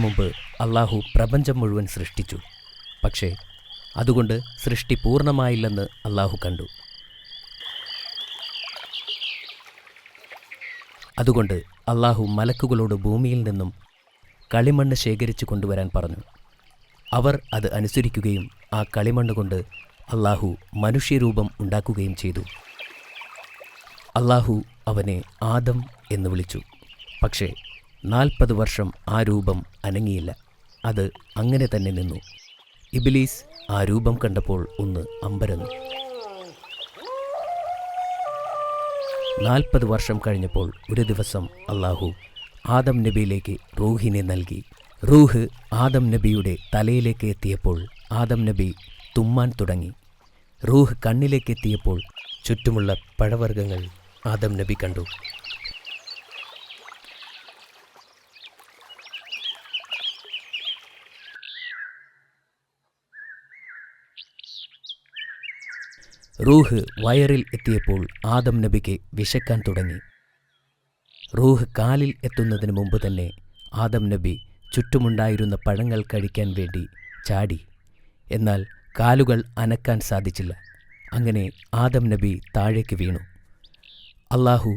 മുമ്പ് അള്ളാഹു പ്രപഞ്ചം മുഴുവൻ സൃഷ്ടിച്ചു. പക്ഷേ അതുകൊണ്ട് സൃഷ്ടി പൂർണ്ണമായില്ലെന്ന് അള്ളാഹു കണ്ടു. അതുകൊണ്ട് അള്ളാഹു മലക്കുകളോട് ഭൂമിയിൽ നിന്നും കളിമണ്ണ് ശേഖരിച്ചു കൊണ്ടുവരാൻ പറഞ്ഞു. അവർ അത് അനുസരിക്കുകയും ആ കളിമണ്ണ് കൊണ്ട് അള്ളാഹു മനുഷ്യരൂപം ഉണ്ടാക്കുകയും ചെയ്തു. അള്ളാഹു അവനെ ആദം എന്ന് വിളിച്ചു. പക്ഷേ 40 വർഷം ആ രൂപം അനങ്ങിയില്ല. അത് അങ്ങനെ തന്നെ നിന്നു. ഇബ്ലീസ് ആ രൂപം കണ്ടപ്പോൾ ഒന്ന് അമ്പരന്നു. 40 വർഷം കഴിഞ്ഞപ്പോൾ ഒരു ദിവസം അള്ളാഹു ആദം നബിയിലേക്ക് റൂഹിനെ നൽകി. റൂഹ് ആദം നബിയുടെ തലയിലേക്ക് എത്തിയപ്പോൾ ആദം നബി തുമ്മാൻ തുടങ്ങി. റൂഹ് കണ്ണിലേക്ക് എത്തിയപ്പോൾ ചുറ്റുമുള്ള പഴവർഗ്ഗങ്ങൾ ആദം നബി കണ്ടു. റൂഹ് വയറിൽ എത്തിയപ്പോൾ ആദം നബിക്ക് വിശക്കാൻ തുടങ്ങി. റൂഹ് കാലിൽ എത്തുന്നതിന് മുമ്പ് തന്നെ ആദം നബി ചുറ്റുമുണ്ടായിരുന്ന പഴങ്ങൾ കഴിക്കാൻ വേണ്ടി ചാടി. എന്നാൽ കാലുകൾ അനക്കാൻ സാധിച്ചില്ല. അങ്ങനെ ആദം നബി താഴേക്ക് വീണു. അള്ളാഹു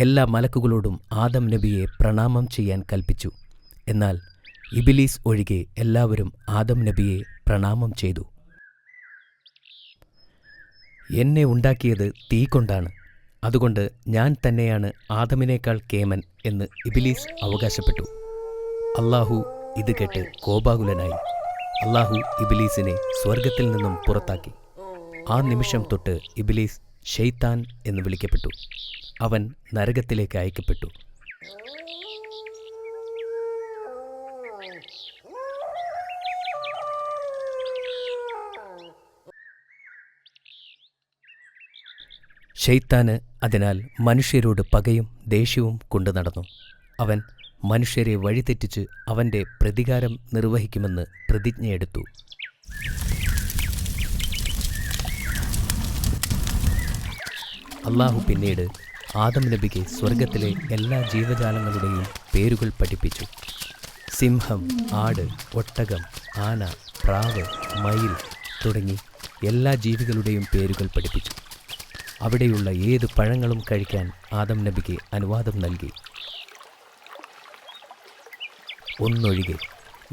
എല്ലാ മലക്കുകളോടും ആദം നബിയെ പ്രണാമം ചെയ്യാൻ കൽപ്പിച്ചു. എന്നാൽ ഇബ്ലീസ് ഒഴികെ എല്ലാവരും ആദം നബിയെ പ്രണാമം ചെയ്തു. എന്നെ ഉണ്ടാക്കിയത് തീ കൊണ്ടാണ്, അതുകൊണ്ട് ഞാൻ തന്നെയാണ് ആദമിനേക്കാൾ കേമൻ എന്ന് ഇബ്ലീസ് അവകാശപ്പെട്ടു. അള്ളാഹു ഇത് കേട്ട് കോപാകുലനായി. അള്ളാഹു ഇബ്ലീസിനെ സ്വർഗത്തിൽ നിന്നും പുറത്താക്കി. ആ നിമിഷം തൊട്ട് ഇബ്ലീസ് ശൈത്താൻ എന്ന് വിളിക്കപ്പെട്ടു. അവൻ നരകത്തിലേക്ക് അയക്കപ്പെട്ടു. ശൈത്താന് അതിനാൽ മനുഷ്യരോട് പകയും ദേഷ്യവും കൊണ്ടു നടന്നു. അവൻ മനുഷ്യരെ വഴിതെറ്റിച്ച് അവൻ്റെ പ്രതികാരം നിർവഹിക്കുമെന്ന് പ്രതിജ്ഞയെടുത്തു. അള്ളാഹു പിന്നീട് ആദം നബിക്ക് സ്വർഗത്തിലെ എല്ലാ ജീവജാലങ്ങളുടെയും പേരുകൾ പഠിപ്പിച്ചു. സിംഹം, ആട്, ഒട്ടകം, ആന, പ്രാവ്, മയിൽ തുടങ്ങി എല്ലാ ജീവികളുടെയും പേരുകൾ പഠിപ്പിച്ചു. അവിടെയുള്ള ഏത് പഴങ്ങളും കഴിക്കാൻ ആദം നബിക്ക് അനുവാദം നൽകി. ഒന്നൊഴികെ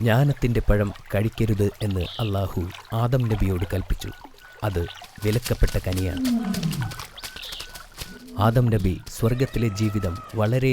ജ്ഞാനത്തിൻ്റെ പഴം കഴിക്കരുത് എന്ന് അള്ളാഹു ആദം നബിയോട് കൽപ്പിച്ചു. അത് വിലക്കപ്പെട്ട കനിയാണ്. ആദം നബി സ്വർഗത്തിലെ ജീവിതം വളരെ